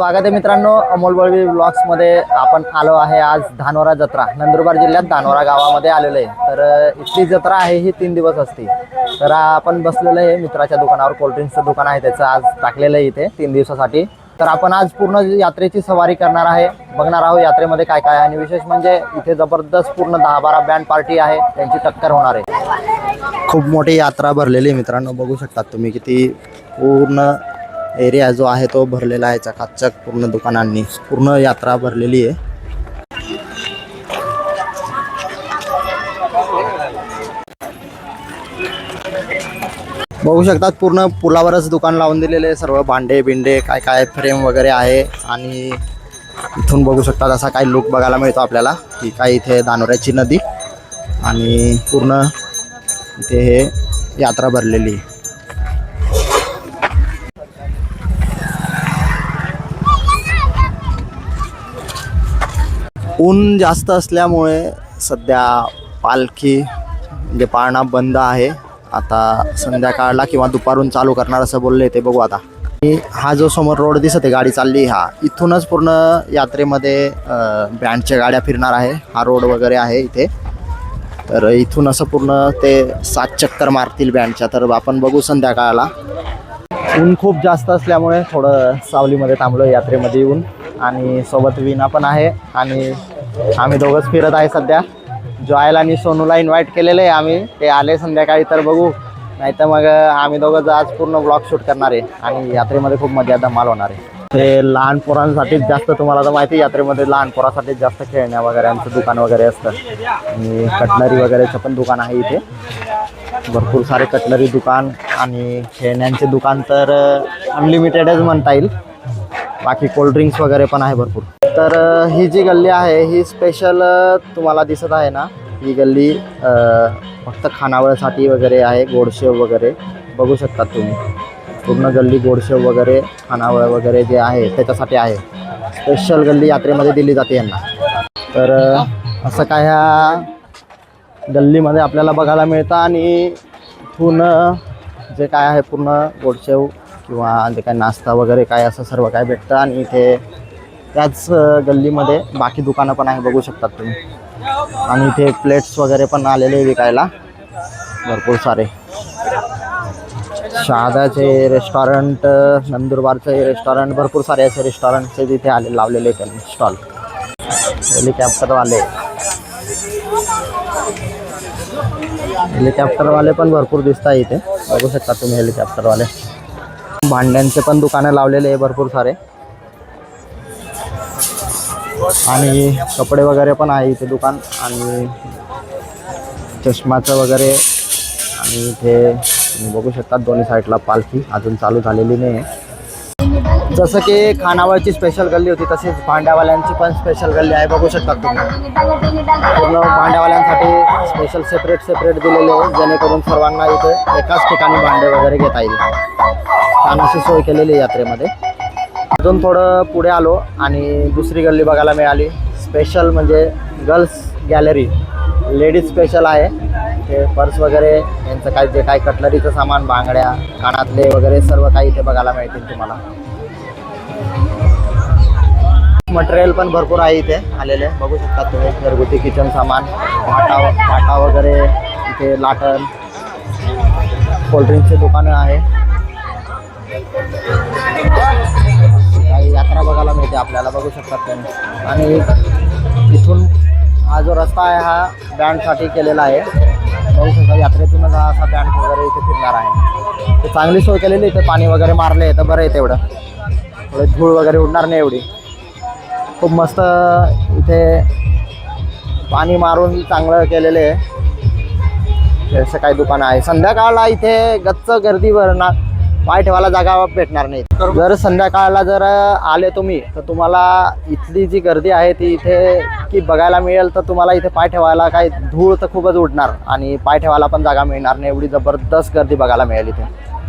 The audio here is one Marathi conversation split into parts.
स्वागत आहे मित्रांनो, अमोल बळवी ब्लॉग्स मध्ये आपण आलो आहे आज धानोरा जत्रा नंदुरबार जिल्ह्यात धानोरा गावामध्ये आलेलो आहे। तर इथली जत्रा आहे ही 3 दिवस असते। तर आपण बसलेलो आहे मित्राच्या दुकानावर, कोल्ड्रिंक्सचं दुकान आहे त्याचं आज टाकलेलं आहे इथे 3 दिवसासाठी। तर आपण आज पूर्ण यात्रेची सवारी करणार आहे, बघणार आहोत यात्रेमध्ये काय काय आणि विशेष म्हणजे इथे जबरदस्त पूर्ण 10-12 बँड पार्टी आहे, त्यांची टक्कर होणार आहे। खूप मोठी यात्रा भरलेली आहे मित्रांनो, बघू शकतात तुम्ही किती पूर्ण एरिया जो आहे तो भरलेला आहे चकाचक, पूर्ण दुकानांनी पूर्ण यात्रा भरलेली आहे। बघू शकतात पूर्ण पुलावरच दुकान लावून दिलेले, सर्व भांडे बिंडे काय काय फ्रेम वगैरे आहे। आणि इथून बघू शकतात असा काही लुक बघायला मिळतो आपल्याला की काय इथे धानोऱ्याची नदी आणि पूर्ण इथे हे यात्रा भरलेली आहे। ऊन जास्त असल्यामुळे सध्या पालखी म्हणजे पाळणा बंद आहे, आता संध्याकाळला किंवा दुपारून चालू करणार असं बोलले ते बघू आता। हा जो समोर रोड दिसत आहे गाडी चालली, हा इथूनच पूर्ण यात्रेमध्ये बँडच्या गाड्या फिरणार आहे। हा रोड वगैरे आहे इथे, तर इथून असं पूर्ण ते 7 चक्कर मारतील बँडच्या। तर आपण बघू संध्याकाळला। ऊन खूप जास्त असल्यामुळे थोडं सावलीमध्ये थांबलो यात्रेमध्ये येऊन, आणि सोबत विना पण आहे आणि आम्ही दोघंच फिरत आहे सध्या। जॉयल आणि सोनूला इन्व्हाइट केलेलं आहे आम्ही, ते आले संध्याकाळी तर बघू, नाही तर मग आम्ही दोघं आज पूर्ण ब्लॉग शूट करणार आहे आणि यात्रेमध्ये खूप मजा धमाल होणार आहे। ते लहान पोरांसाठीच जास्त, तुम्हाला तर माहिती यात्रेमध्ये लहान पोरांसाठीच जास्त खेळण्या वगैरे आमचं दुकान वगैरे असतं आणि कटलरी वगैरेचं पण दुकान आहे इथे, भरपूर सारे कटलरी दुकान आणि खेळण्यांचे दुकान तर अनलिमिटेडच म्हणता येईल। बाकी कोल्ड्रिंक्स वगैरे पण आहे भरपूर। तर ही जी गल्ली आहे ही स्पेशल तुम्हाला दिसत आहे ना, ही गल्ली फक्त खानावळसाठी वगैरे आहे, गोडशेव वगैरे बघू शकतात तुम्ही। पूर्ण गल्ली गोडशेव वगैरे खानावळ वगैरे जे आहे त्याच्यासाठी आहे, स्पेशल गल्ली यात्रेमध्ये दिली जाते यांना। तर असं काय ह्या गल्लीमध्ये आपल्याला बघायला मिळतं आणि इथून जे काय आहे पूर्ण गोडशेव किंवा जे काय नाश्ता वगैरे काय असं सर्व काय भेटतं। आणि इथे त्याच गल्लीमध्ये बाकी दुकानं पण आहे, बघू शकतात तुम्ही। आणि इथे प्लेट्स वगैरे पण आलेले विकायला भरपूर सारे। शहादाचे रेस्टॉरंट, नंदुरबारचे रेस्टॉरंट, भरपूर सारे असे रेस्टॉरंटचे तिथे आले लावलेले त्यांनी स्टॉल। हेलिकॉप्टरवाले पण भरपूर दिसत आहे इथे, बघू शकता तुम्ही हेलिकॉप्टरवाले। भांड्यांचे पण दुकानं लावलेले आहे भरपूर सारे, आणि कपडे वगैरे पण आहे इथे दुकान, आणि चष्माचं वगैरे। आणि इथे तुम्ही बघू शकता दोन्ही साईडला पालखी अजून चालू झालेली नाही आहे। जसं की खानावळची स्पेशल गल्ली होती तसेच भांड्यावाल्यांची पण स्पेशल गल्ली आहे, बघू शकता तुम्ही। पूर्ण भांड्यावाल्यांसाठी स्पेशल सेपरेट दिलेले आहे, जेणेकरून सर्वांना इथे एकाच ठिकाणी भांडे वगैरे घेता येईल, छान अशी सोय केलेली आहे यात्रेमध्ये। अजून थोडं पुढे आलो आणि दुसरी गल्ली बघायला मिळाली, स्पेशल म्हणजे गर्ल्स गॅलरी, लेडीज स्पेशल आहे। ते पर्स वगैरे यांचं काय जे काय कटलरीचं सामान, बांगड्या, कानातले वगैरे सर्व काही इथे बघायला मिळतील तुम्हाला। मटेरियल पण भरपूर आहे इथे आलेले, बघू शकता तुम्ही। घरगुती किचन सामान, वाटा वगैरे इथे, लाटण, कोल्ड्रिंक्सचे दुकानं आहे, काही यात्रा बघायला मिळते आपल्याला, बघू शकतात तुम्ही। आणि इथून हा जो रस्ता आहे हा बँडसाठी केलेला आहे, बघू शकता। यात्रेतूनच हा असा बँड वगैरे इथे फिरणार आहे, ते चांगली सोय केलेली। इथे पाणी वगैरे मारले तर बरं आहे, तेवढं थोडे धूळ वगैरे उडणार नाही एवढी। खूप मस्त इथे पाणी मारून चांगलं केलेले आहे। असं काही दुकान आहे, संध्याकाळला इथे गच्च गर्दी भरणार, पाय ठेवायला जागा भेटणार नाही। जर संध्याकाळला जर आले तुम्ही तर तुम्हाला इथली जी गर्दी आहे ती इथे की बघायला मिळेल, तर तुम्हाला इथे पाय ठेवायला काही धूळ तर खूपच उडणार आणि पाय ठेवायला पण जागा मिळणार नाही, एवढी जबरदस्त गर्दी बघायला मिळेल इथे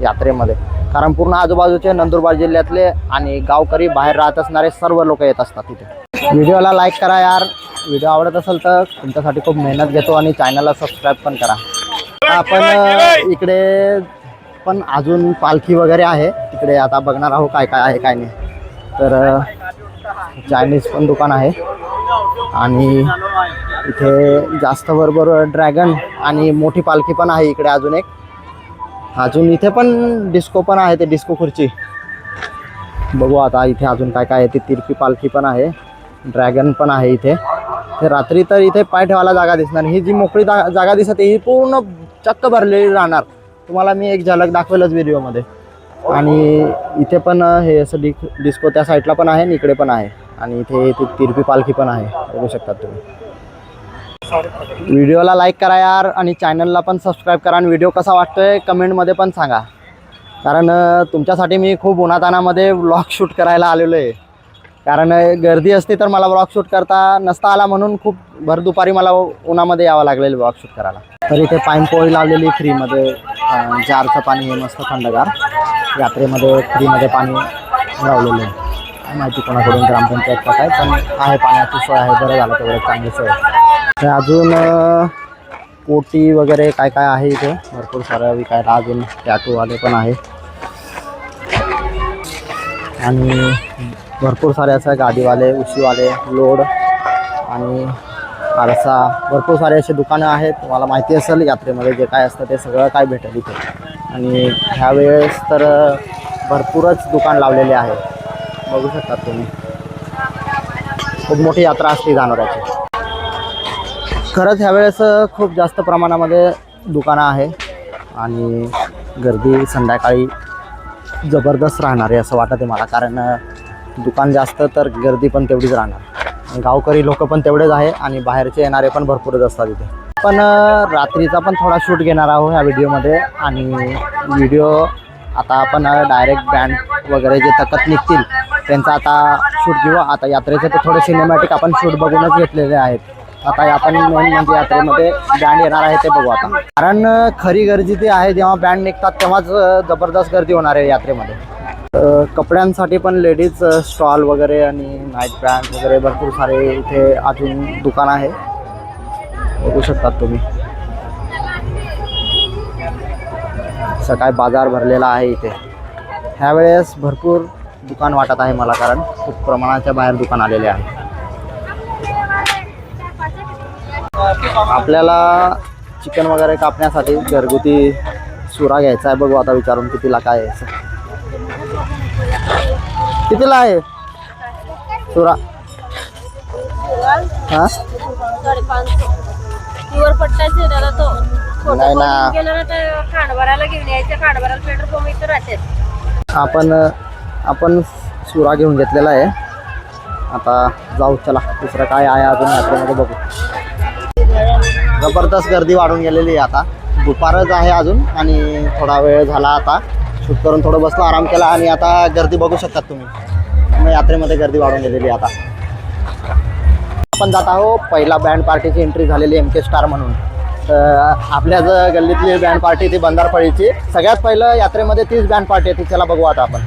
यात्रेमध्ये। कारण पूर्ण आजूबाजूचे नंदुरबार जिल्ह्यातले आणि गावकरी, बाहेर राहत असणारे सर्व लोक येत असतात इथे। व्हिडिओला लाईक करा यार, व्हिडिओ आवडत असेल तर तुमच्यासाठी खूप मेहनत घेतो, आणि चॅनलला सबस्क्राईब पण करा। आपण इकडे पण अजून पालखी वगैरे आहे तिकडे, आता बघणार आहोत काय काय आहे काय नाही। तर चायनीज पण दुकान आहे आणि इथे जास्त बरोबर ड्रॅगन आणि मोठी पालखी पण आहे इकडे. अजून इथे पण डिस्को पण आहे, ते डिस्को खुर्ची बघू आता. इथे अजून काय काय आहे, ती तिरपी पालखी पण आहे, ड्रॅगन पण आहे इथे. ते रात्री तर इथे पाय ठेवायला जागा दिसणार. ही जी मोकळी जागा दिसते ही पूर्ण चक्क भरलेली राहणार. तुम्हाला मी एक झलक दाखवेलच व्हिडिओमध्ये. आणि इथे पण हे असं डिस्को त्या साईडला पण आहे आणि इकडे पण आहे. आणि इथे ती तिरपी पालखी पण आहे, बघू शकता तुम्ही. व्हिडिओला लाईक करा यार आणि चॅनलला पण सबस्क्राईब करा. आणि व्हिडिओ कसा वाटतोय कमेंटमध्ये पण सांगा, कारण तुमच्यासाठी मी खूप उन्हातानामध्ये व्लॉग शूट करायला आलेलो आहे. कारण गर्दी असते तर मला व्लॉग शूट करता नसता आला, म्हणून खूप भर दुपारी मला उन्हामध्ये यावं लागलेलं व्लॉग शूट करायला. तर इथे पाईनपोळी लावलेली फ्रीमध्ये, जारचं पाणी हे मस्त थंडगार. यात्रेमध्ये फ्रीमध्ये पाणी लावलेलं आहे. माहिती कोणाकडून, ग्रामपंचायतचा काय, पण आहे पाण्याची सोय आहे. बरं झालं तेवढं, चांगली सोय. तर अजून कोटी वगैरे काय काय आहे इथे भरपूर सारं विकायला. अजून टॅटूवाले पण आहे आणि भरपूर सारे असं गाडीवाले, उशीवाले, लोड आणि आरसा, भरपूर सारे असे दुकानं आहेत. तुम्हाला माहिती असेल यात्रेमध्ये जे काय असतं ते सगळं काय भेटेल इथे. आणि ह्यावेळेस तर भरपूरच दुकान लावलेले आहे, बघू शकता तुम्ही. खूप मोठी यात्रा असते जाणाऱ्याची. खरंच ह्यावेळेस खूप जास्त प्रमाणामध्ये दुकानं आहे आणि गर्दी संध्याकाळी जबरदस्त राहणार आहे असं वाटतं आहे मला. कारण दुकान जास्त तर गर्दी पण तेवढीच राहणार. गावकरी लोक पण तेवढेच आहे आणि बाहेरचे येणारे पण भरपूरच असतात इथे. पण रात्रीचा पण थोडा शूट घेणार आहोत ह्या व्हिडिओमध्ये. आणि व्हिडिओ आता आपण डायरेक्ट बँड वगैरे जे तकत निघतील त्यांचा आता शूट घेऊ. आता यात्रेचे तर थोडे सिनेमॅटिक आपण शूट बघूनच घेतलेले आहेत. आता आपण मेन म्हणजे यात्रेमध्ये बँड येणार आहे ते बघू आता. कारण खरी गर्दी ती आहे जेव्हा बँड निघतात तेव्हाच जबरदस्त गर्दी होणार आहे यात्रेमध्ये. कपड्यांसाठी पण लेडीज स्टॉल वगैरे आणि नाईट बँड वगैरे भरपूर सारे इथे अजून दुकान आहे, बघू शकतात तुम्ही. सकाळी बाजार भरलेला आहे इथे. ह्यावेळेस भरपूर दुकान वाटत आहे मला, कारण खूप प्रमाणाच्या बाहेर दुकान आलेले आहे. आपल्याला चिकन वगैरे कापण्यासाठी घरगुती सुरा घ्यायचा आहे. बघू आता विचारून कितीला काय आहे. कितीला आहे सुरा? हां नाही ना, आपण सुरा घेऊन घेतलेला आहे. आता जाऊ, चला दुसरं काय आहे अजून यात्रेमध्ये बघू. जबरदस्त गर्दी वाढून गेलेली आहे. आता दुपारच आहे अजून आणि थोडा वेळ झाला. आता शूट करून थोडं बसलो, आराम केला आणि आता गर्दी बघू शकतात तुम्ही. मग यात्रेमध्ये गर्दी वाढून गेलेली आहे. आता आपण जात आहोत पहिला बँड पार्टीची एंट्री झालेली MK स्टार म्हणून. आपल्याच गल्लीतली बँड पार्टी ती बंधारपळीची. सगळ्यात पहिलं यात्रेमध्ये तीच बँड पार्टी आहे. ती चला बघू आता आपण.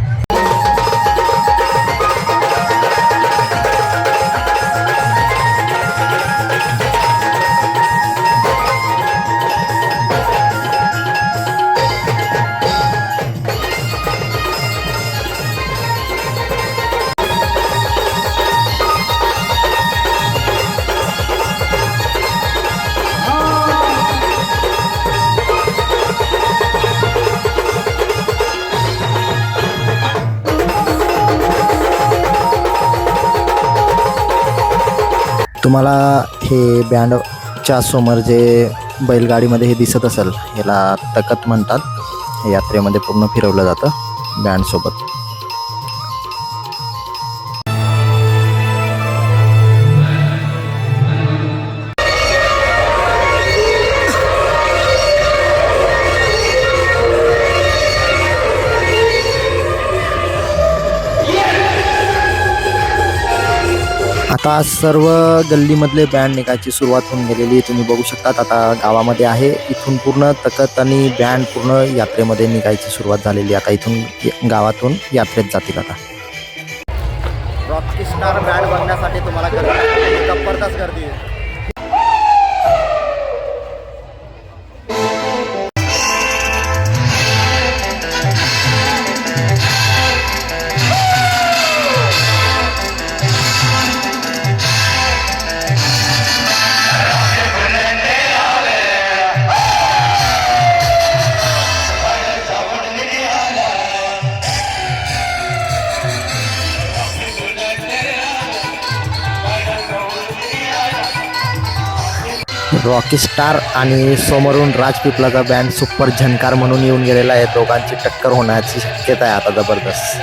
तुम्हाला हे बँडच्या समोर जे बैलगाडीमध्ये हे दिसत असेल, याला तकत म्हणतात. हे यात्रेमध्ये पूर्ण फिरवलं जातं बँडसोबत. आता सर्व गल्लीमधले बँड निघायची सुरुवात होऊन गेलेली तुम्ही बघू शकतात. आता गावामध्ये आहे, इथून पूर्ण तकत आणि बँड पूर्ण यात्रेमध्ये निघायची सुरुवात झालेली. आता इथून गावातून यात्रेत जातील. आता रॉकी स्टार बँड बघण्यासाठी तुम्हाला जबरदस्त गर्दी आहे. रॉकी स्टार आणि समोरून राजपिपलाचा बँड सुपर झनकार म्हणून येऊन गेलेला आहे. दोघांची टक्कर होण्याची शक्यता आहे आता जबरदस्त.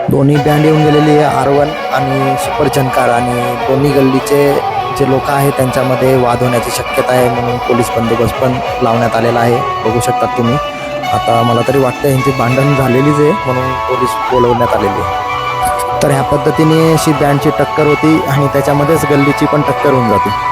दोन्ही बँड येऊन गेलेली आहे, R1 आणि सुपर झनकार, आणि दोन्ही गल्लीचे जे लोक आहेत त्यांच्यामध्ये वाद होण्याची शक्यता आहे म्हणून पोलीस बंदोबस्त पण लावण्यात आलेला आहे. बघू शकतात तुम्ही. आता मला तरी वाटतं यांची भांडण झालेलीच आहे म्हणून पोलीस बोलवण्यात आलेली आहे. तर ह्या पद्धतीने अशी बँडची टक्कर होती आणि त्याच्यामध्येच गल्लीची पण टक्कर होऊन जाते.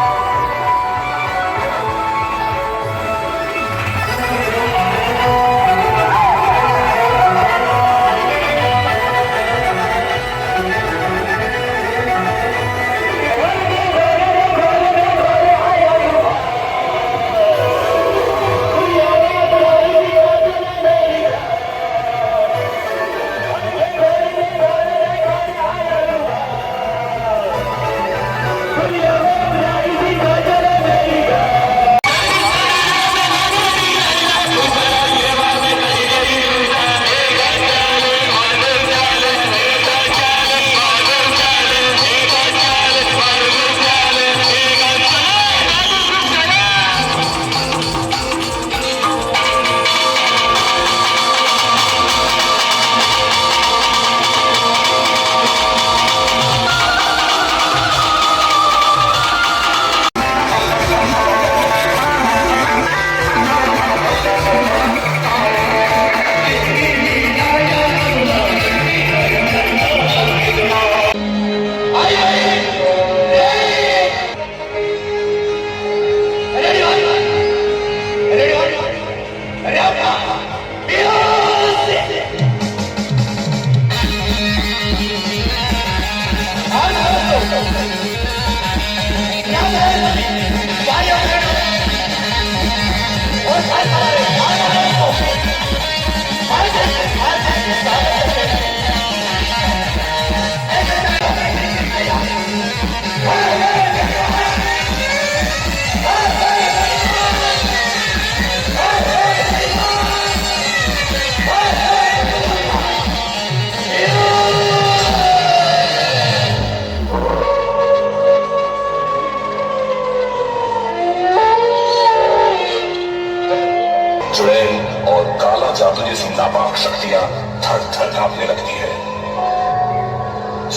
चुड़ैल और काला जादू जैसी नापाक शक्तियां थर थर कांपने लगती है।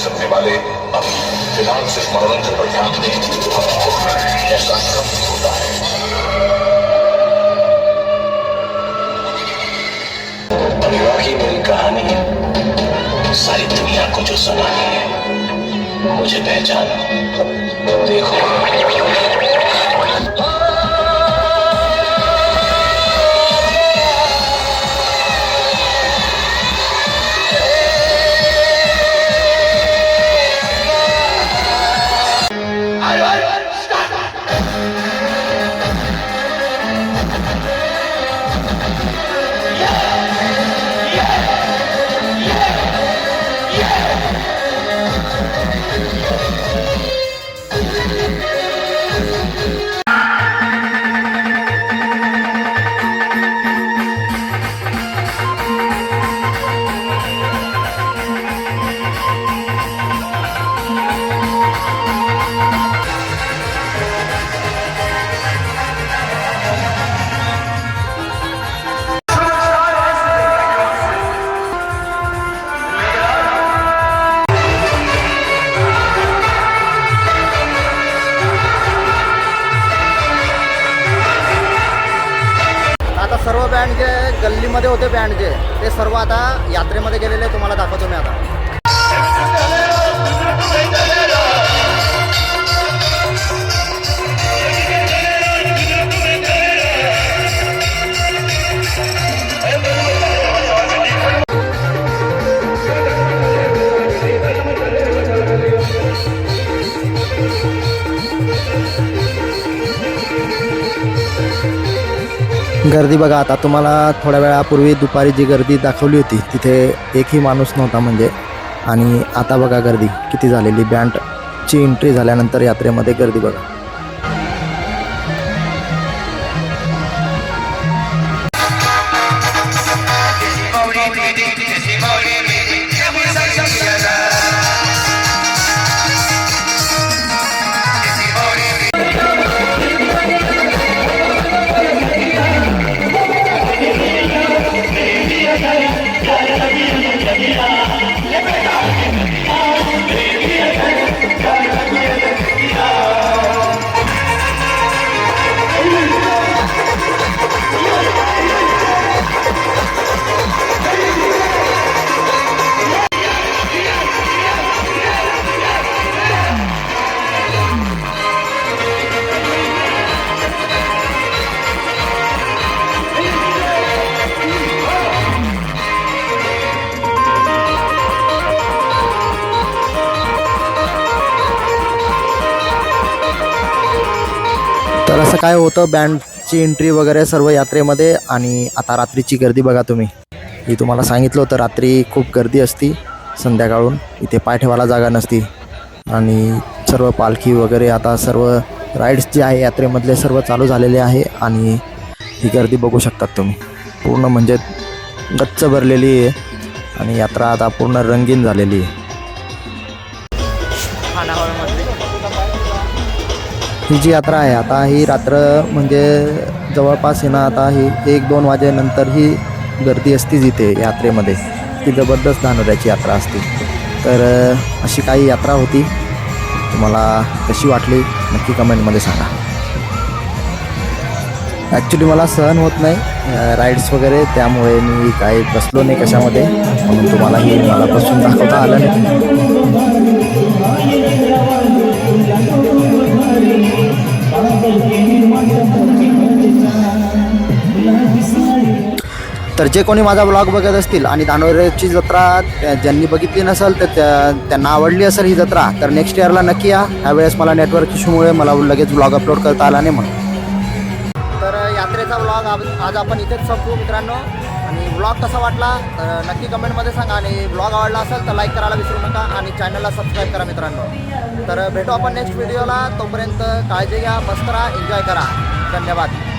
सुनने वाले अब फिलहाल सिर्फ मनोरंजन पर ध्यान दें। ऐसा कब होता है। परिवार की मेरी कहानी है, सारी दुनिया को जो सुनानी है। मुझे पहचानो, देखो। आता सर्व बँड जे गल्लीमध्ये होते बँड जे ते सर्व आता यात्रेमध्ये गेलेले तुम्हाला दाखवतो मी आता. गर्दी बघा आता तुम्हाला थोड्या वेळापूर्वी दुपारी जी गर्दी दाखवली होती तिथे एकही माणूस नव्हता म्हणजे. आणि आता बघा गर्दी किती झालेली. बँडची एंट्री झाल्यानंतर यात्रेमध्ये गर्दी बघा. तर असं काय होतं बँडची एंट्री वगैरे सर्व यात्रेमध्ये. आणि आता रात्रीची गर्दी बघा तुम्ही. ही तुम्हाला सांगितलं होतं रात्री खूप गर्दी असती संध्याकाळून. इथे पाय ठेवायला जागा नसती. आणि सर्व पालखी वगैरे आता सर्व राईड्स जे आहे यात्रेमधले सर्व चालू झालेले आहे. आणि ही गर्दी बघू शकतात तुम्ही. पूर्ण म्हणजे गच्च भरलेली आहे. आणि यात्रा आता पूर्ण रंगीन झालेली आहे. ही जी यात्रा आहे आता ही रात्र म्हणजे जवळपास आहे ना आता ही 1-2 वाजेनंतर ही गर्दी असतीच इथे यात्रेमध्ये. ती जबरदस्त धानोऱ्याची यात्रा असते. तर अशी काही यात्रा होती. तुम्हाला कशी वाटली नक्की कमेंटमध्ये सांगा. ॲक्च्युली मला सहन होत नाही राईड्स वगैरे त्यामुळे मी काही बसलो नाही कशामध्ये म्हणून तुम्हाला ही मला बसून दाखवता आलं नाही. तर जे कोणी माझा ब्लॉग बघत असतील आणि धानोऱ्याची जत्रा ज्यांनी बघितली नसेल तर त्यांना आवडली असेल ही जत्रा तर नेक्स्ट इयरला नक्की या. ह्यावेळेस मला नेटवर्क इश्यूमुळे मला लगेच ब्लॉग अपलोड करता आला नाही म्हणून. तर यात्रेचा ब्लॉग आज आपण इथेच संपू मित्रांनो. आणि ब्लॉग कसा वाटला तर नक्की कमेंटमध्ये सांगा. आणि ब्लॉग आवडला असेल तर लाईक करायला विसरू नका आणि चॅनलला सबस्क्राईब करा मित्रांनो. तर भेटू आपण नेक्स्ट व्हिडिओला. तोपर्यंत काळजी घ्या, मस्त राहा, एन्जॉय करा. धन्यवाद.